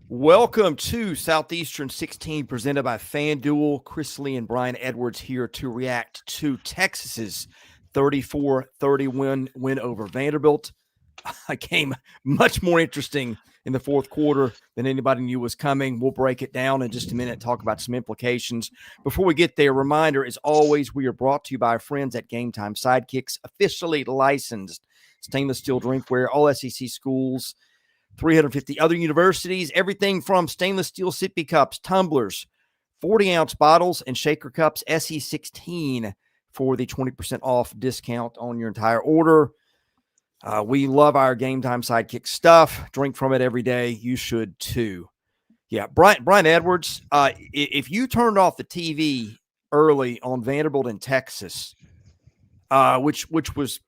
Welcome to Southeastern 16 presented by FanDuel. Chris Lee and Brian Edwards here to react to Texas's 34-30 win over Vanderbilt. A game much more interesting in the fourth quarter than anybody knew was coming. We'll break it down in just a minute, talk about some implications. Before we get there, reminder, as always, we are brought to you by our friends at GameTime SIDEKICKS, officially licensed stainless steel drinkware, all SEC schools, 350 other universities, everything from stainless steel sippy cups, tumblers, 40-ounce bottles, and shaker cups, SE16 for the 20% off discount on your entire order. We love our GameTime Sidekick stuff. Drink from it every day. You should too. Yeah, Brian Edwards, if you turned off the TV early on Vanderbilt in Texas, which was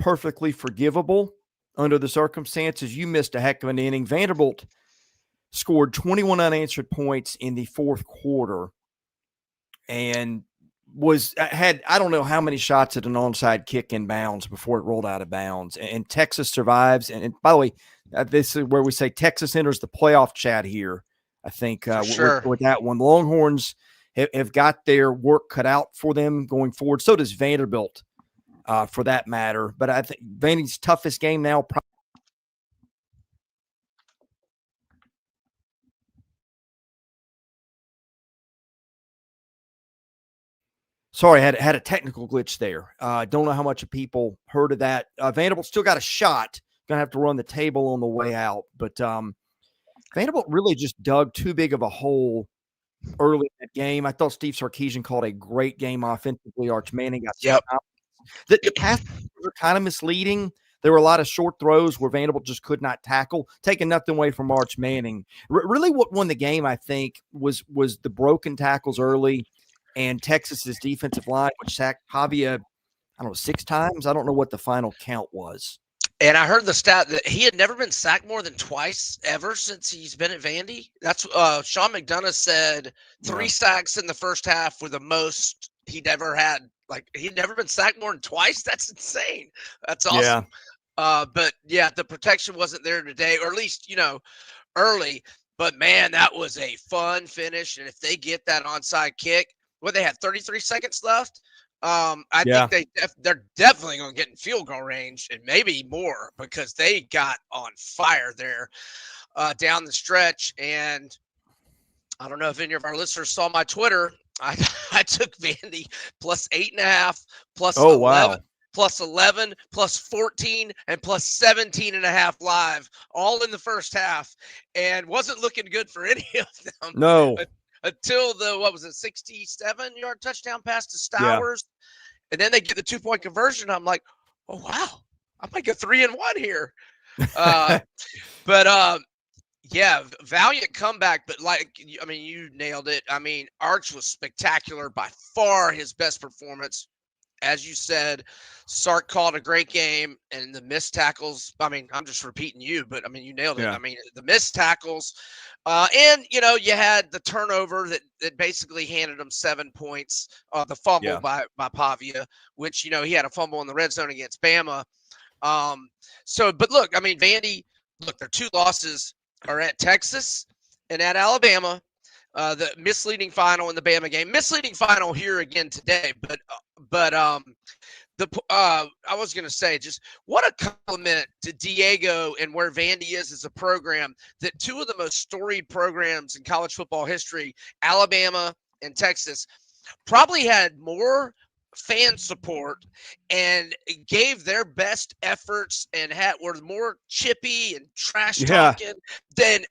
perfectly forgivable under the circumstances, you missed a heck of an inning. Vanderbilt scored 21 unanswered points in the fourth quarter and had I don't know how many shots at an onside kick in bounds before it rolled out of bounds. And Texas survives. And by the way, this is where we say Texas enters the playoff chat here, I think, with that one. The Longhorns have got their work cut out for them going forward. So does Vanderbilt. For that matter. But I think Vandy's toughest game now. Sorry, I had a technical glitch there. Don't know how much of people heard of that. Vanderbilt still got a shot. Going to have to run the table on the way out. But Vanderbilt really just dug too big of a hole early in that game. I thought Steve Sarkisian called a great game offensively. Arch Manning got The passes were kind of misleading. There were a lot of short throws where Vanderbilt just could not tackle, taking nothing away from Arch Manning. Really what won the game, I think, was the broken tackles early and Texas's defensive line, which sacked Pavia, I don't know, 6 times. I don't know what the final count was. And I heard the stat that he had never been sacked more than twice ever since he's been at Vandy. That's Sean McDonough said 3 sacks in the first half were the most he'd ever had. Like, he'd never been sacked more than twice. That's insane. That's awesome. Yeah. But yeah, the protection wasn't there today, or at least, early. But man, that was a fun finish. And if they get that onside kick, they had 33 seconds left. I think they're definitely going to get in field goal range and maybe more, because they got on fire there down the stretch. And I don't know if any of our listeners saw my Twitter. I took Vandy plus 8.5, plus 11, plus 11, plus 14, and plus 17.5 live, all in the first half, and wasn't looking good for any of them. No. Until the 67-yard touchdown pass to Stowers, and then they get the 2-point conversion. I'm like, oh wow, I might go 3-1 here. Valiant comeback. But you nailed it. Arch was spectacular, by far his best performance. As you said, Sark called a great game, and the missed tackles. I'm just repeating you, but you nailed it. The missed tackles. And you had the turnover that basically handed them 7 points. The fumble by Pavia, which he had a fumble in the red zone against Bama. But look, Vandy. Look, their 2 losses are at Texas and at Alabama. The misleading final in the Bama game, misleading final here again today. But I was going to say, just what a compliment to Diego and where Vandy is as a program, that 2 of the most storied programs in college football history, Alabama and Texas, probably had more fan support and gave their best efforts and were more chippy and trash talking than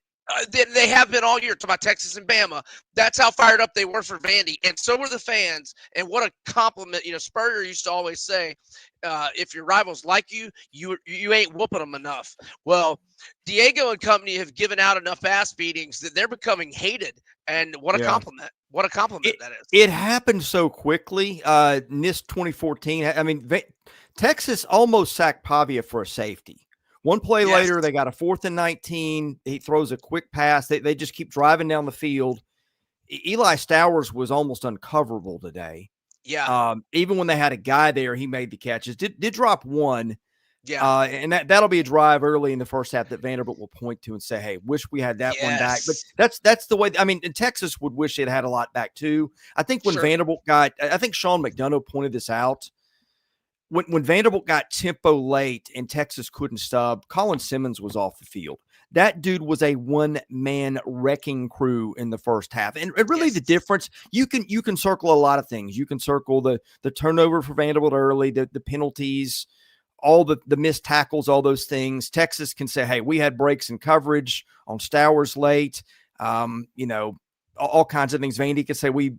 they have been all year. To my Texas and Bama, that's how fired up they were for Vandy, and so were the fans. And what a compliment! Spurrier used to always say, "If your rivals like you, you ain't whooping them enough." Well, Diego and company have given out enough ass beatings that they're becoming hated. And what a compliment! What a compliment that is. It happened so quickly. NIST 2014. Texas almost sacked Pavia for a safety. One play later, they got a 4th and 19. He throws a quick pass. They just keep driving down the field. Eli Stowers was almost uncoverable today. Yeah. Even when they had a guy there, he made the catches. Did drop one. Yeah. And that'll be a drive early in the first half that Vanderbilt will point to and say, hey, wish we had that one back. But that's the way. I mean, and Texas would wish it had a lot back too. I think when Vanderbilt I think Sean McDonough pointed this out. When Vanderbilt got tempo late and Texas couldn't stub, Colin Simmons was off the field. That dude was a one-man wrecking crew in the first half. And really the difference, you can circle a lot of things. You can circle the turnover for Vanderbilt early, the penalties, all the missed tackles, all those things. Texas can say, hey, we had breaks in coverage on Stowers late, all kinds of things. Vandy could say we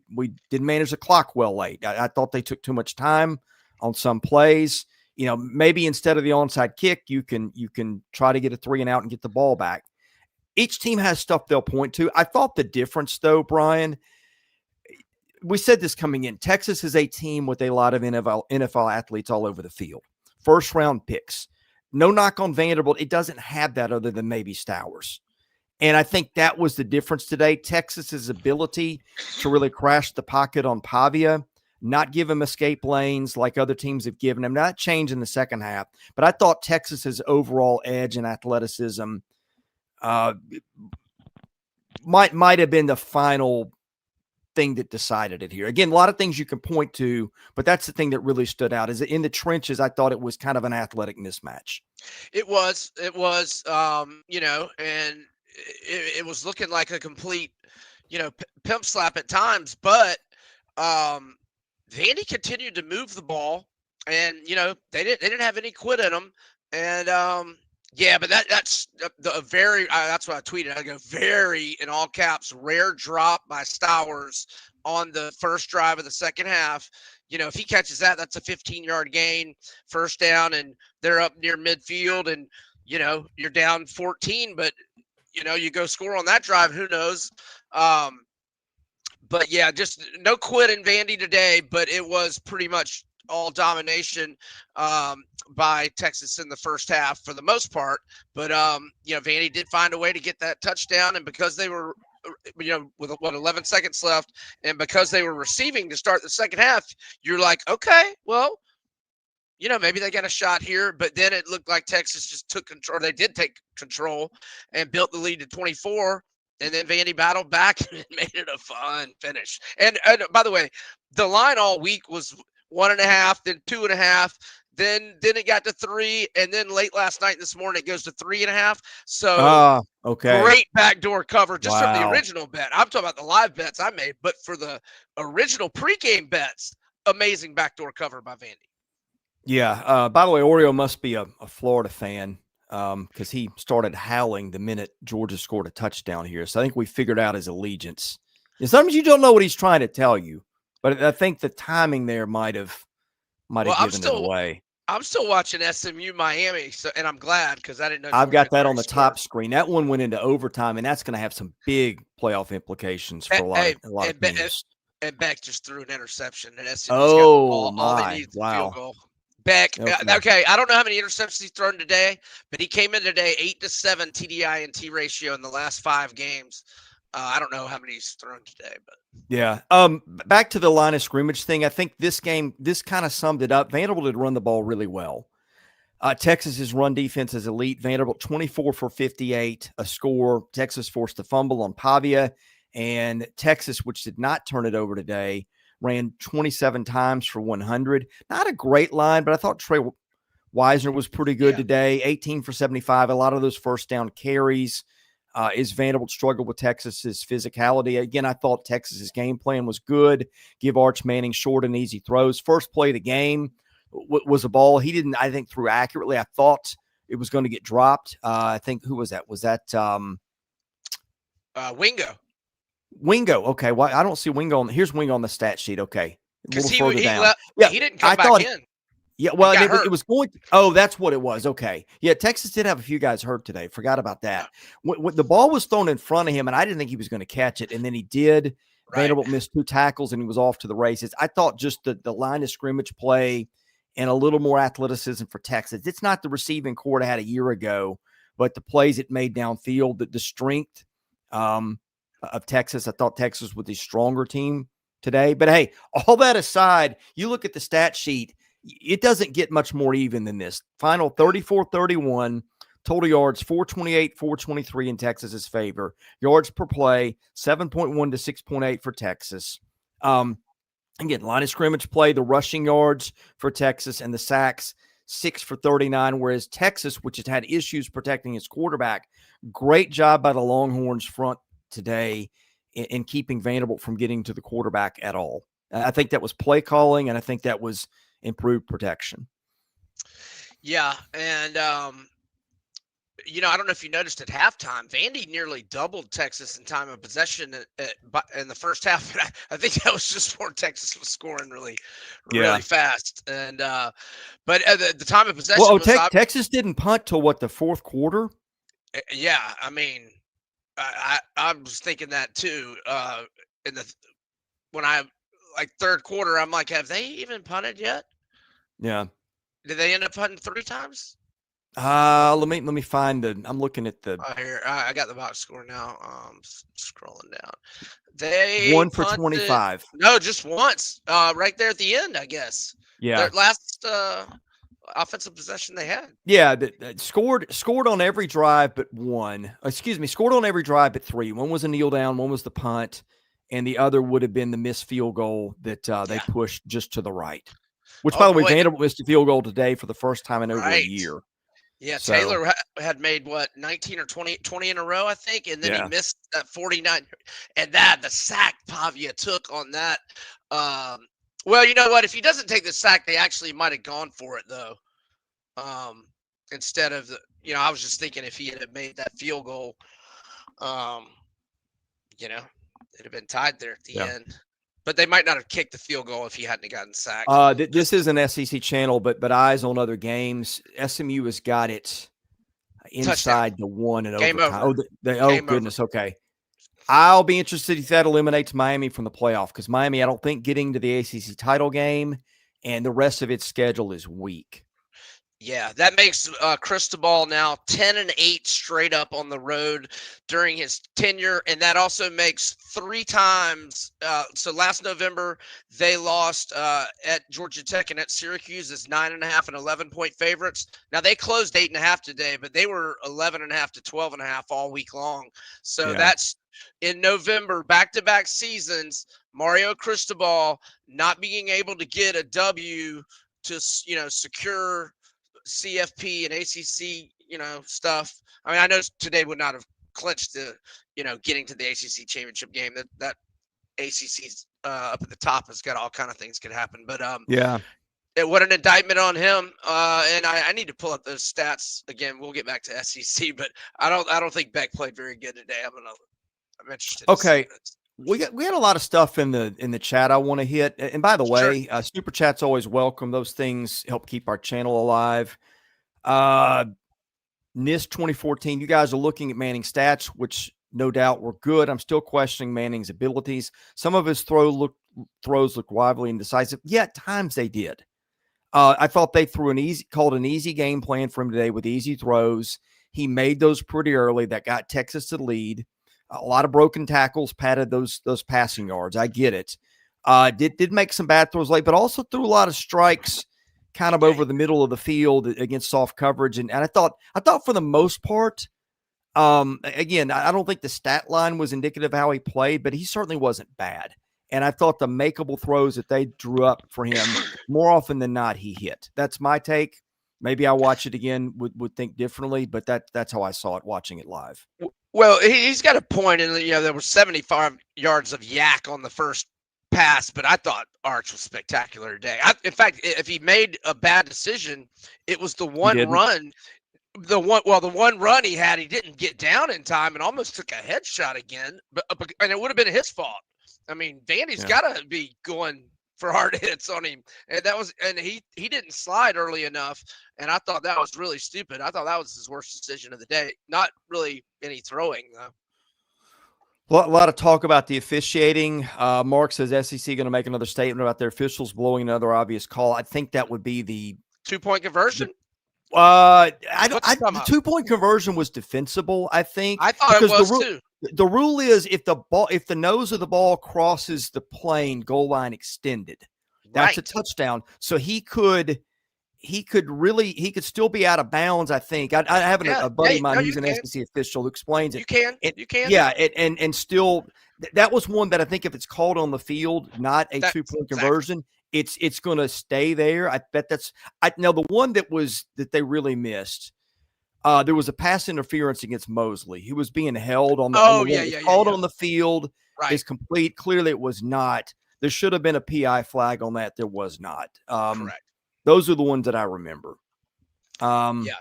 didn't manage the clock well late. I thought they took too much time on some plays. Maybe instead of the onside kick, you can try to get a 3 and out and get the ball back. Each team has stuff they'll point to. I thought the difference, though, Brian, we said this coming in. Texas is a team with a lot of NFL athletes all over the field. First-round picks. No knock on Vanderbilt. It doesn't have that other than maybe Stowers. And I think that was the difference today. Texas's ability to really crash the pocket on Pavia, not give him escape lanes like other teams have given him. Not change in the second half, but I thought Texas's overall edge and athleticism might have been the final thing that decided it here. Again, a lot of things you can point to, but that's the thing that really stood out. Is in the trenches, I thought it was kind of an athletic mismatch. It was, and it was looking like a complete, pimp slap at times, but Vandy continued to move the ball, and they didn't have any quit in them, and but that's that's what I tweeted. I go, very, in all caps, rare drop by Stowers on the first drive of the second half. If he catches that, that's a 15-yard gain, first down, and they're up near midfield, and you're down 14, but you go score on that drive, who knows? But yeah, just no quit in Vandy today, but it was pretty much all domination by Texas in the first half for the most part. But Vandy did find a way to get that touchdown, and because they were with 11 seconds left, and because they were receiving to start the second half, you're like, okay, well, maybe they got a shot here. But then it looked like Texas just took control. They did take control and built the lead to 24. And then Vandy battled back and made it a fun finish. And by the way, the line all week was 1.5, then 2.5, then it got to 3, and then late last night and this morning it goes to 3.5. So great backdoor cover just from the original bet. I'm talking about the live bets I made, but for the original pregame bets, amazing backdoor cover by Vandy. Yeah. By the way, Oreo must be a Florida fan. Because he started howling the minute Georgia scored a touchdown here. So I think we figured out his allegiance. And sometimes you don't know what he's trying to tell you, but I think the timing there might have given it away. I'm still watching SMU Miami, and I'm glad because I didn't know. I've got that on the top screen. That one went into overtime, and that's going to have some big playoff implications for a lot of teams. And Beck just threw an interception, and SMU's all they need wow. Field goal. Beck, okay, I don't know how many interceptions he's thrown today, but he came in today 8-7 TDI and T ratio in the last 5 games. I don't know how many he's thrown today, but yeah. Back to the line of scrimmage thing. I think this game, this kind of summed it up. Vanderbilt had run the ball really well. Texas's run defense is elite. Vanderbilt 24 for 58, a score. Texas forced a fumble on Pavia, and Texas, which did not turn it over today, ran 27 times for 100. Not a great line, but I thought Trey Wisner was pretty good today. 18 for 75. A lot of those first down carries. Is Vanderbilt struggled with Texas's physicality. Again, I thought Texas's game plan was good. Give Arch Manning short and easy throws. First play of the game was a ball. He didn't, I think, throw accurately. I thought it was going to get dropped. I think, who was that? Was that Wingo? Wingo. Okay. Well, I don't see Wingo here's Wingo on the stat sheet. Okay. Because he didn't come back in. Yeah, well, it was going to, that's what it was. Okay. Yeah, Texas did have a few guys hurt today. Forgot about that. When the ball was thrown in front of him, and I didn't think he was going to catch it, and then he did. Right. Vanderbilt missed 2 tackles, and he was off to the races. I thought just the line of scrimmage play and a little more athleticism for Texas. It's not the receiving core it had a year ago, but the plays it made downfield, the strength of Texas. I thought Texas was the stronger team today. But, hey, all that aside, you look at the stat sheet, it doesn't get much more even than this. Final 34-31, total yards 428, 423 in Texas's favor. Yards per play 7.1 to 6.8 for Texas. Again, line of scrimmage play, the rushing yards for Texas and the sacks 6 for 39, whereas Texas, which has had issues protecting its quarterback, great job by the Longhorns front today in keeping Vanderbilt from getting to the quarterback at all. I think that was play calling, and I think that was improved protection. Yeah, and I don't know if you noticed at halftime, Vandy nearly doubled Texas in time of possession in the first half. But I think that was just where Texas was scoring really fast. And but the time of possession. Well, Texas didn't punt till what, the fourth quarter? Yeah, I mean, I was thinking that too. When third quarter, I'm like, have they even punted yet? Yeah. Did they end up punting 3 times? Let me find I'm looking at the. Here, I got the box score now. Scrolling down. They 1 for punted, 25. No, just once. Right there at the end, I guess. Yeah. Their last offensive possession they had. Yeah, scored on every drive but one. Scored on every drive but 3. One was a kneel down, one was the punt, and the other would have been the missed field goal that they pushed just to the right. Which, by the way, Vanderbilt missed a field goal today for the first time in over a year. Yeah, so, Taylor had made, 19 or 20 in a row, I think, and then he missed that 49. And the sack Pavia took on that. Well, you know what? If he doesn't take the sack, they actually might have gone for it, though. Instead of I was just thinking if he had made that field goal, it'd have been tied there at the end. But they might not have kicked the field goal if he hadn't gotten sacked. This is an SEC channel, but eyes on other games. SMU has got it inside the 1 and Game overtime. Over. Goodness. Okay. I'll be interested if that eliminates Miami from the playoff, because Miami, I don't think, getting to the ACC title game, and the rest of its schedule is weak. Yeah, that makes Cristobal now 10-8 straight up on the road during his tenure, and that also makes 3 times. So last November they lost at Georgia Tech and at Syracuse as 9.5 and 11-point favorites. Now they closed 8.5 today, but they were 11.5 to 12.5 all week long. So that's in November, back-to-back seasons. Mario Cristobal not being able to get a W to secure CFP and ACC, stuff. I mean, I know today would not have clinched the, getting to the ACC championship game. That ACC's up at the top has got all kind of things could happen. But what an indictment on him. And I need to pull up those stats again. We'll get back to SEC, but I don't think Beck played very good today. I'm interested. Okay. We had a lot of stuff in the chat I want to hit. And by the way, super chat's always welcome. Those things help keep our channel alive. NIST 2014, you guys are looking at Manning's stats, which no doubt were good. I'm still questioning Manning's abilities. Some of his throws look lively and decisive. Yeah, at times they did. I thought they called an easy game plan for him today with easy throws. He made those pretty early. That got Texas to the lead. A lot of broken tackles padded those passing yards. I get it. Did make some bad throws late, but also threw a lot of strikes kind of over the middle of the field against soft coverage. And I thought for the most part, again, I don't think the stat line was indicative of how he played, but he certainly wasn't bad. And I thought the makeable throws that they drew up for him, more often than not, he hit. That's my take. Maybe I'll watch it again, would think differently, but that's how I saw it watching it live. Well, he's got a point, and there were 75 yards of yak on the first pass, but I thought Arch was spectacular today. In fact, if he made a bad decision, it was the one run. The one run he had, he didn't get down in time and almost took a headshot again, and it would have been his fault. I mean, Vandy's got to be going for hard hits on him, and he didn't slide early enough, and I thought that was really stupid. I thought that was his worst decision of the day. Not really any throwing though. A lot of talk about the officiating. Mark says SEC going to make another statement about their officials blowing another obvious call. I think that would be the 2-point conversion. The 2-point conversion was defensible, I think. I thought it was too. The rule is if the nose of the ball crosses the plane, goal line extended. That's a Right. touchdown. So he could still be out of bounds. I think I have Yeah. a buddy of mine No, who's you an can. SEC official who explains You it. can. it You can. yeah, and still that was one that I think if it's called on the field, not a That's 2-point exactly. conversion, it's going to stay there. I bet now the one that they really missed. There was a pass interference against Mosley. He was being held on the Oh, one yeah, that was yeah, yeah, called yeah. on the field Right. is complete. Clearly, it was not. There should have been a PI flag on that. There was not. Correct. Those are the ones that I remember. Yeah.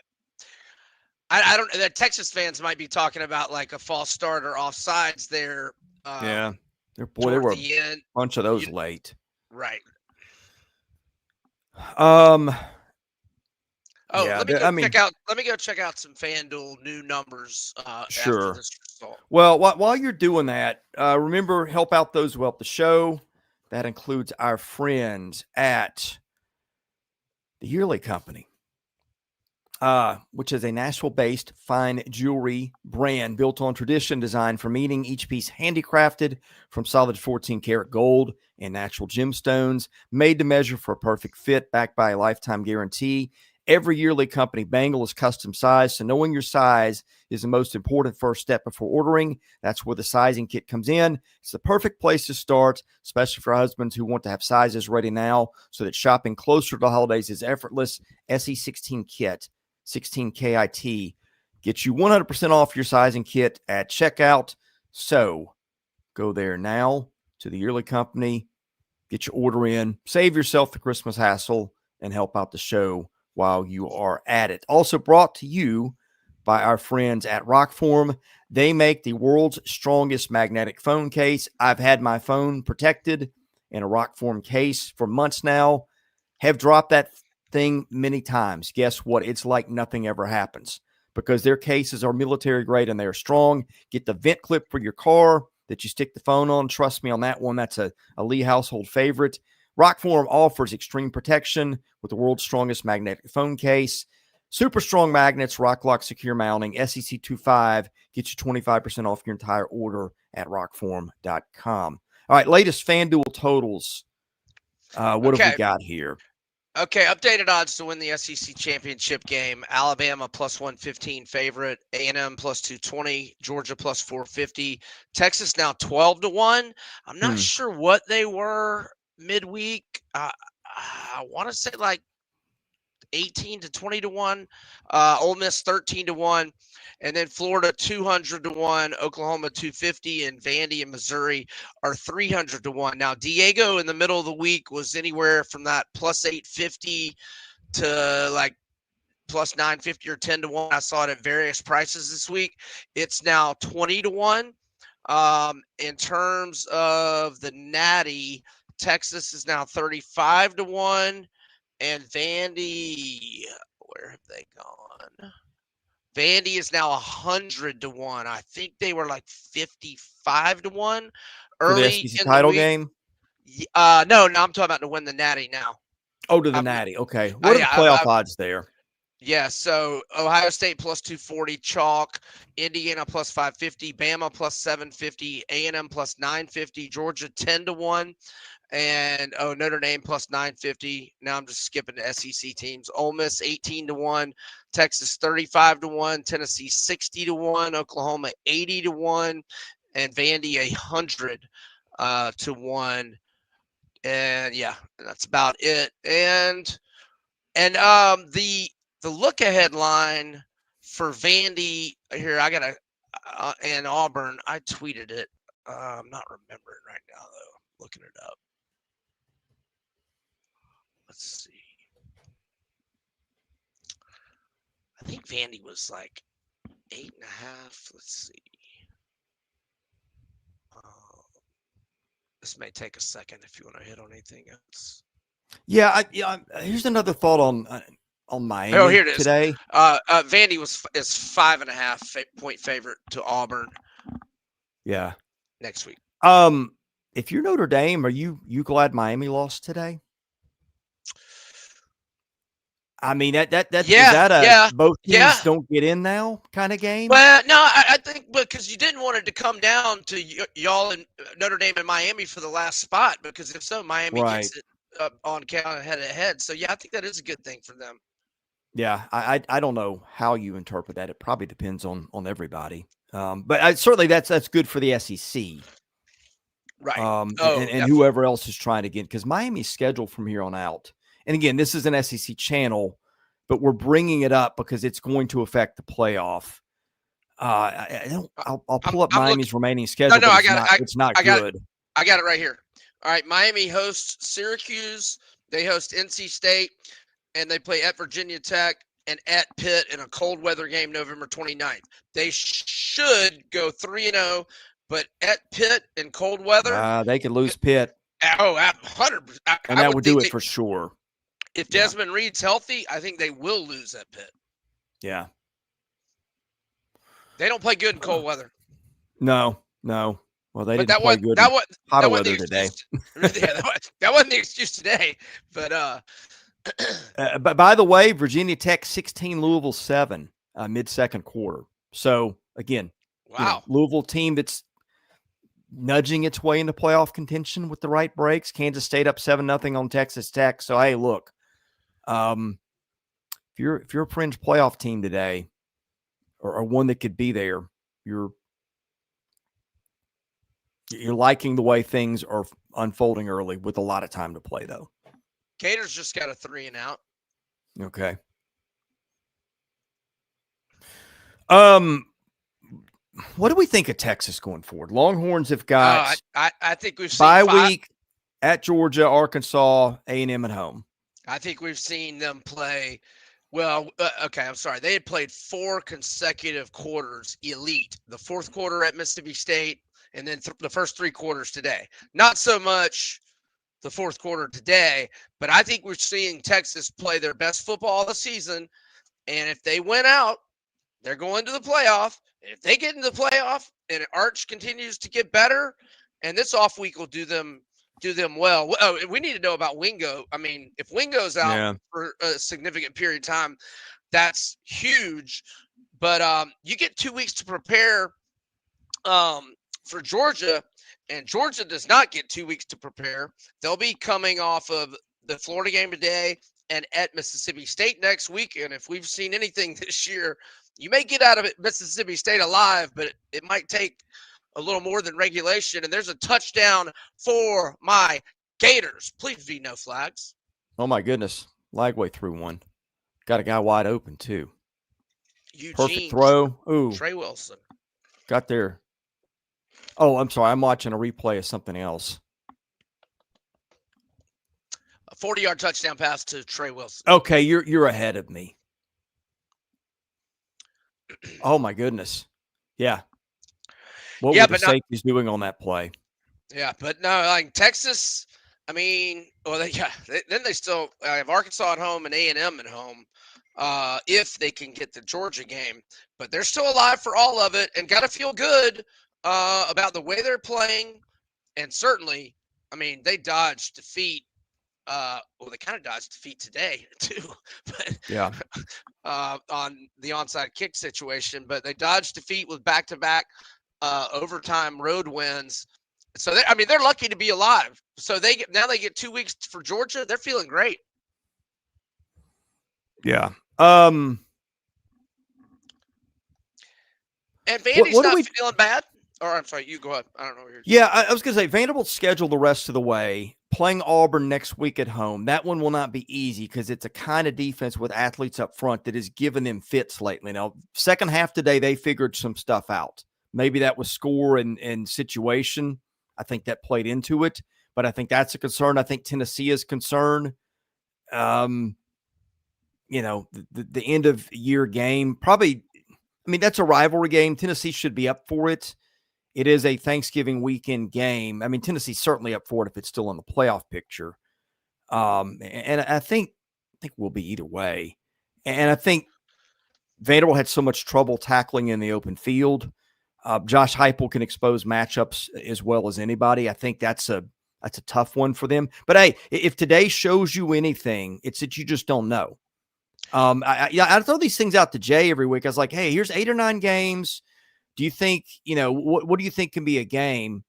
I don't. The Texas fans might be talking about like a false start or offsides there. Yeah. There Toward were a the end. bunch of those late. Right. Oh, yeah, let me go check out some FanDuel new numbers sure. after this result. Well, while you're doing that, remember, help out those who help the show. That includes our friends at the Yearly Company, which is a Nashville-based fine jewelry brand built on tradition, designed for meeting, each piece handicrafted from solid 14-karat gold and natural gemstones, made to measure for a perfect fit, backed by a lifetime guarantee. Every Yearly Company bangle is custom sized, so knowing your size is the most important first step before ordering. That's where the sizing kit comes in. It's the perfect place to start, especially for husbands who want to have sizes ready now so that shopping closer to the holidays is effortless. SE16 Kit, 16 KIT, gets you 100% off your sizing kit at checkout. So go there now to the Yearly Company, get your order in, save yourself the Christmas hassle, and help out the show while you are at it. Also brought to you by our friends at ROKFORM. They make the world's strongest magnetic phone case. I've had my phone protected in a ROKFORM case for months now. Have dropped that thing many times. Guess what? It's like nothing ever happens because their cases are military grade and they're strong. Get the vent clip for your car that you stick the phone on. Trust me on that one. That's a Lee household favorite. ROKFORM offers extreme protection with the world's strongest magnetic phone case. Super strong magnets, ROKLOK secure mounting, SEC25 gets you 25% off your entire order at rockform.com. All right, latest FanDuel totals. What have we got here? Okay, updated odds to win the SEC championship game. Alabama plus 115 favorite, A&M plus 220, Georgia plus 450, Texas now 12-1. I'm not sure what they were midweek. I want to say like 18 to 20-1. Ole Miss 13-1. And then Florida 200-1, Oklahoma 250, and Vandy and Missouri are 300-1. Now, Diego in the middle of the week was anywhere from that plus 850 to like plus 950 or 10-1. I saw it at various prices this week. It's now 20-1. In terms of the Natty, Texas is now 35-1, and Vandy, where have they gone? Vandy is now 100-1. I think they were like 55-1 early for the SEC in title the week. game. No, I'm talking about to win the Natty now. Oh, to the Natty. Okay. What are the playoff odds there? Yeah, so Ohio State plus 240, chalk, Indiana plus 550, Bama plus 750, A&M plus 950, Georgia 10-1, and Notre Dame plus 950. Now I'm just skipping the SEC teams. Ole Miss 18-1, Texas 35-1, Tennessee 60-1, Oklahoma 80-1, and Vandy 100-1. And yeah, that's about it. And the look ahead line for Vandy here, I got and Auburn, I tweeted it. I'm not remembering right now though. Looking it up. Let's see. I think Vandy was like 8.5. Let's see. This may take a second if you want to hit on anything else. Yeah, here's another thought on Miami. Oh, here it is. Today. Vandy is 5.5 point favorite to Auburn. Yeah. Next week. If you're Notre Dame, are you glad Miami lost today? I mean, is that both teams don't get in now kind of game? Well, no, I think because you didn't want it to come down to y'all and Notre Dame and Miami for the last spot, because if so, Miami gets it on count head-to-head. So yeah, I think that is a good thing for them. Yeah, I don't know how you interpret that. It probably depends on everybody. But certainly that's good for the SEC. Right. And Definitely. whoever else is trying to get, because Miami's scheduled from here on out. And again, this is an SEC channel, but we're bringing it up because it's going to affect the playoff. I'll pull up Miami's remaining schedule. No, it's not good. I got it right here. All right, Miami hosts Syracuse. They host NC State, and they play at Virginia Tech and at Pitt in a cold weather game November 29th. They should go 3-0, but at Pitt in cold weather, they could lose Pitt. Oh, 100%. And that would do it for sure. If Desmond Reed's healthy, I think they will lose at Pitt. Yeah. They don't play good in cold weather. No. Well, they didn't play good in hot weather today. That wasn't the excuse today. But but by the way, Virginia Tech 16, Louisville 7, mid-second quarter. So again, wow, Louisville team that's nudging its way into playoff contention with the right breaks. Kansas State up 7-0 on Texas Tech. So hey, look, if you're a fringe playoff team today, or one that could be there, you're liking the way things are unfolding early with a lot of time to play, though. Gators just got a 3-and-out. Okay. What do we think of Texas going forward? Longhorns have got I think we've seen bye week at Georgia, Arkansas, A&M at home. I think we've seen them play well. Okay, I'm sorry. They had played 4 consecutive quarters elite. The fourth quarter at Mississippi State, and then the first 3 quarters today. Not so much the fourth quarter today, but I think we're seeing Texas play their best football of the season. And if they win out, they're going to the playoff. If they get into the playoff and Arch continues to get better, and this off week will do them well. Oh, we need to know about Wingo. I mean, if Wingo's out for a significant period of time, that's huge. But you get 2 weeks to prepare for Georgia, and Georgia does not get 2 weeks to prepare. They'll be coming off of the Florida game today and at Mississippi State next week. And if we've seen anything this year, you may get out of it Mississippi State alive, but it might take a little more than regulation. And there's a touchdown for my Gators. Please be no flags. Oh, my goodness. Lagway threw one. Got a guy wide open, too. Eugene, perfect throw. Ooh. Trey Wilson. Got there. Oh, I'm sorry. I'm watching a replay of something else. A 40-yard touchdown pass to Trey Wilson. Okay, you're ahead of me. Oh, my goodness. Yeah. What were the safeties doing on that play? Yeah, but no, like Texas, I mean, well, then they still have Arkansas at home and A&M at home if they can get the Georgia game. But they're still alive for all of it and got to feel good about the way they're playing. And certainly, I mean, they dodged defeat. They kind of dodged defeat today, too. But yeah. On the onside kick situation. But they dodged defeat with back-to-back overtime road wins. So they're lucky to be alive. So they get 2 weeks for Georgia. They're feeling great. Yeah. And Vandy's not feeling bad. Or I'm sorry, you go ahead. I don't know what you're saying. Yeah, I was going to say Vanderbilt's scheduled the rest of the way. Playing Auburn next week at home. That one will not be easy because it's a kind of defense with athletes up front that has given them fits lately. Now, second half today, they figured some stuff out. Maybe that was score and situation. I think that played into it, but I think that's a concern. I think Tennessee is concerned. The end of year game, probably, I mean, that's a rivalry game. Tennessee should be up for it. It is a Thanksgiving weekend game. I mean, Tennessee's certainly up for it if it's still in the playoff picture. And I think we'll be either way. And I think Vanderbilt had so much trouble tackling in the open field. Josh Heupel can expose matchups as well as anybody. I think that's a tough one for them. But hey, if today shows you anything, it's that you just don't know. I throw these things out to Jay every week. I was like, hey, here's 8 or 9 games. Do you think, what do you think can be a game?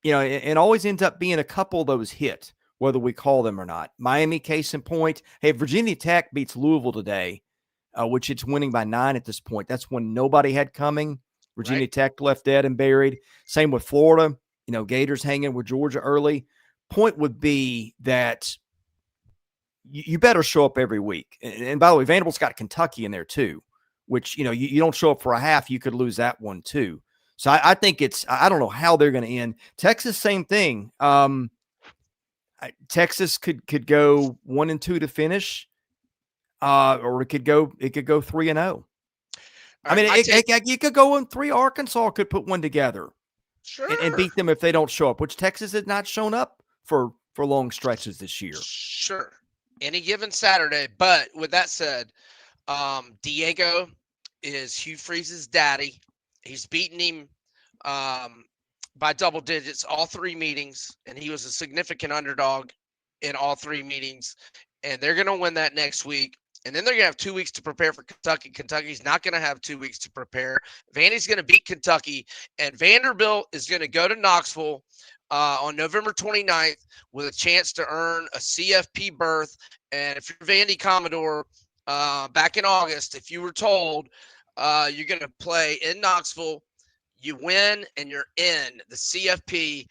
it always ends up being a couple of those hit, whether we call them or not. Miami, case in point. Hey, Virginia Tech beats Louisville today, which it's winning by 9 at this point. That's when nobody had coming. Virginia Right. Tech left dead and buried. Same with Florida. Gators hanging with Georgia early. Point would be that you better show up every week. And by the way, Vanderbilt's got Kentucky in there too, which, you don't show up for a half, you could lose that one too. So I think I don't know how they're going to end. Texas, same thing. Texas could go 1-2 to finish, or it could go 3-0. I mean, you could go 3. Arkansas could put one together, Sure. and beat them if they don't show up, which Texas has not shown up for long stretches this year. Sure. Any given Saturday. But with that said, Diego is Hugh Freeze's daddy. He's beaten him by double digits all 3 meetings, and he was a significant underdog in all 3 meetings. And they're going to win that next week. And then they're going to have 2 weeks to prepare for Kentucky. Kentucky's not going to have 2 weeks to prepare. Vandy's going to beat Kentucky, and Vanderbilt is going to go to Knoxville on November 29th with a chance to earn a CFP berth. And if you're Vandy Commodore, back in August, if you were told you're going to play in Knoxville, you win and you're in the CFP,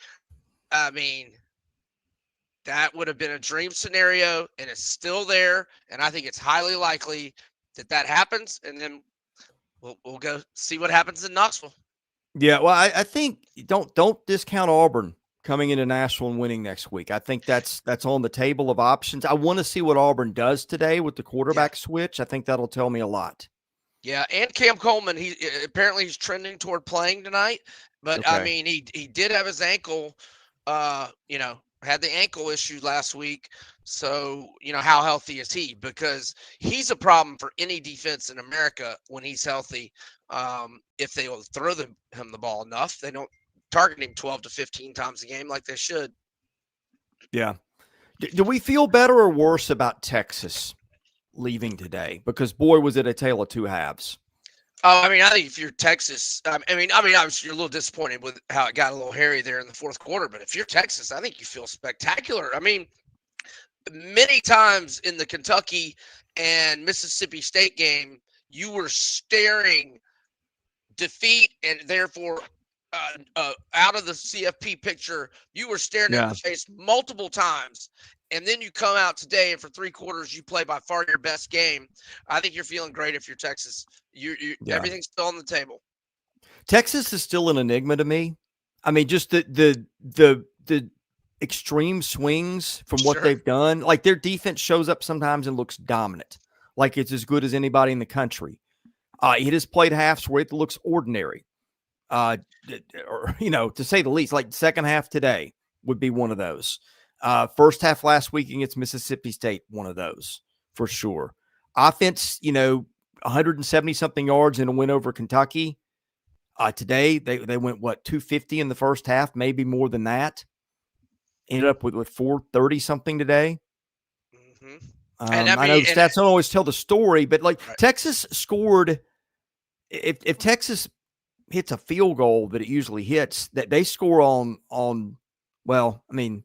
I mean, that would have been a dream scenario, and it's still there. And I think it's highly likely that happens. And then we'll go see what happens in Knoxville. Yeah, well, I think don't discount Auburn coming into Nashville and winning next week. I think that's on the table of options. I want to see what Auburn does today with the quarterback switch. I think that'll tell me a lot. Yeah, and Cam Coleman, he's trending toward playing tonight. But Okay. I mean, he did have his ankle, had the ankle issue last week. So, how healthy is he? Because he's a problem for any defense in America when he's healthy. If they will throw him the ball enough, they don't target him 12 to 15 times a game like they should. Yeah. Do we feel better or worse about Texas leaving today? Because boy, was it a tale of 2 halves. Oh, I mean, I think if you're Texas, obviously you're a little disappointed with how it got a little hairy there in the fourth quarter. But if you're Texas, I think you feel spectacular. I mean, many times in the Kentucky and Mississippi State game, you were staring defeat and therefore out of the CFP picture, you were staring at the face multiple times. And then you come out today, and for 3 quarters, you play by far your best game. I think you're feeling great if you're Texas. Everything's still on the table. Texas is still an enigma to me. I mean, just the extreme swings from what they've done. Like, their defense shows up sometimes and looks dominant, like it's as good as anybody in the country. It has played halves where it looks ordinary, or, to say the least. Like, second half today would be one of those. First half last week against Mississippi State, one of those for sure. Offense, 170 something yards in a win over Kentucky. Today they went 250 in the first half, maybe more than that. Ended up with 430 something today. Mm-hmm. I know stats don't always tell the story, but Texas scored. If Texas hits a field goal that it usually hits, that they score on. Well, I mean,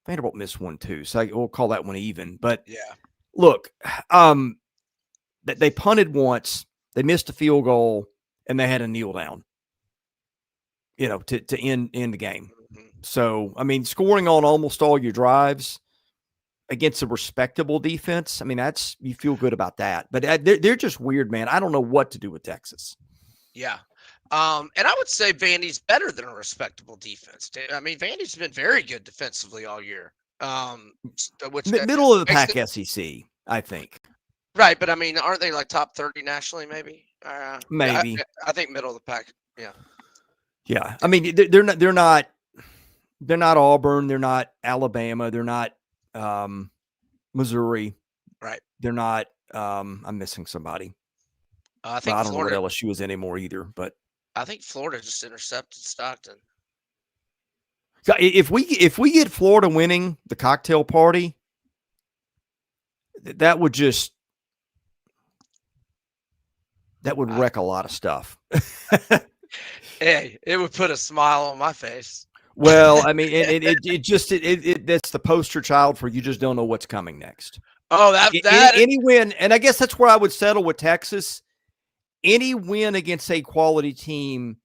Vanderbilt missed one too, so we'll call that one even. But look, they punted once, they missed a field goal, and they had a kneel down, to end the game. Mm-hmm. So, I mean, scoring on almost all your drives against a respectable defense, I mean, you feel good about that. But they're just weird, man. I don't know what to do with Texas. Yeah. And I would say Vandy's better than a respectable defense. I mean, Vandy's been very good defensively all year. Middle of the pack SEC, I think. Right, but I mean, aren't they like top 30 nationally? Maybe. Maybe. I think middle of the pack. Yeah. Yeah. I mean, they're not Auburn. They're not Alabama. They're not Missouri. Right. They're not. I'm missing somebody. I think I don't Florida, know what LSU is anymore either, but I think Florida just intercepted Stockton. If we get Florida winning the cocktail party, that would wreck a lot of stuff. Hey, it would put a smile on my face. Well, I mean, that's the poster child for you just don't know what's coming next. Oh, Any win, and I guess that's where I would settle with Texas. Any win against a quality team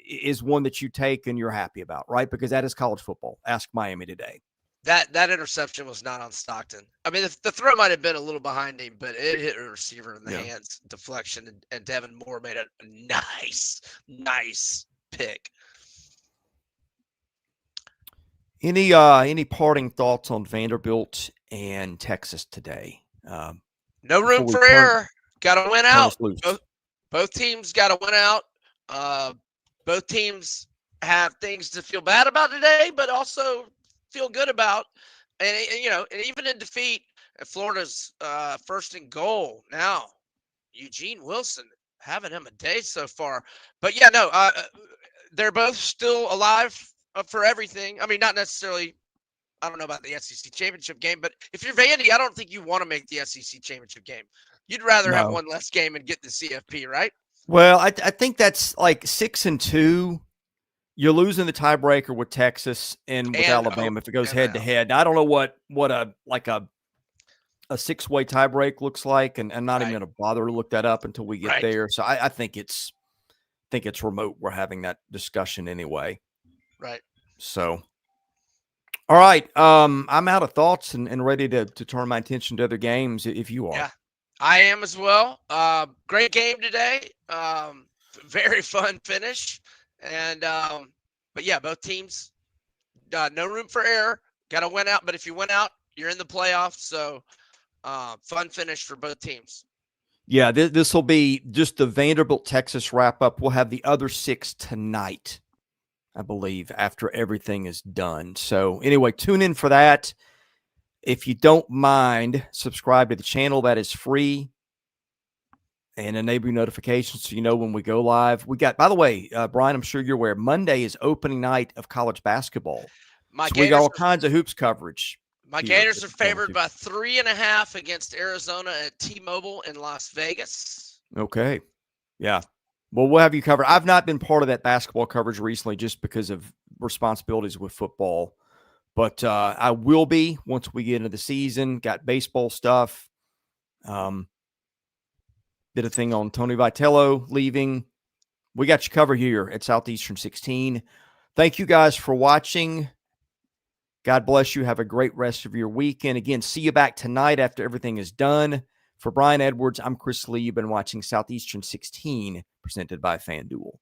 is one that you take and you're happy about, right? Because that is college football. Ask Miami today. That interception was not on Stockton. I mean, the throw might have been a little behind him, but it hit a receiver in the hands, deflection, and Devin Moore made a nice pick. Any parting thoughts on Vanderbilt and Texas today? No room for error. Got to win out. Both teams got to win out. Both teams have things to feel bad about today, but also feel good about. And even in defeat, Florida's first and goal now. Eugene Wilson having him a day so far. But yeah, no, they're both still alive for everything. I mean, not necessarily. I don't know about the SEC championship game, but if you're Vandy, I don't think you want to make the SEC championship game. You'd rather have one less game and get the CFP, right? Well, I think that's like 6-2. You're losing the tiebreaker with Texas and with Alabama if it goes head to head. I don't know what a 6-way tiebreak looks like, and I'm not even going to bother to look that up until we get there. So I think it's remote. We're having that discussion anyway. Right. So, all right. I'm out of thoughts and ready to turn my attention to other games if you are. Yeah, I am as well. Great game today. Very fun finish. And but yeah, both teams, no room for error. Got to win out. But if you win out, you're in the playoffs. So fun finish for both teams. Yeah, this will be just the Vanderbilt Texas wrap up. We'll have the other 6 tonight, I believe, after everything is done. So anyway, tune in for that. If you don't mind, subscribe to the channel. That is free. And enable notifications so you know when we go live. We got, by the way, Brian, I'm sure you're aware, Monday is opening night of college basketball. So we got all kinds of hoops coverage. My Gators are favored by 3.5 against Arizona at T-Mobile in Las Vegas. Okay. Yeah. Well, we'll have you covered. I've not been part of that basketball coverage recently just because of responsibilities with football. But I will be once we get into the season. Got baseball stuff. Did a thing on Tony Vitello leaving. We got you covered here at Southeastern 16. Thank you guys for watching. God bless you. Have a great rest of your weekend. Again, see you back tonight after everything is done. For Brian Edwards, I'm Chris Lee. You've been watching Southeastern 16, presented by FanDuel.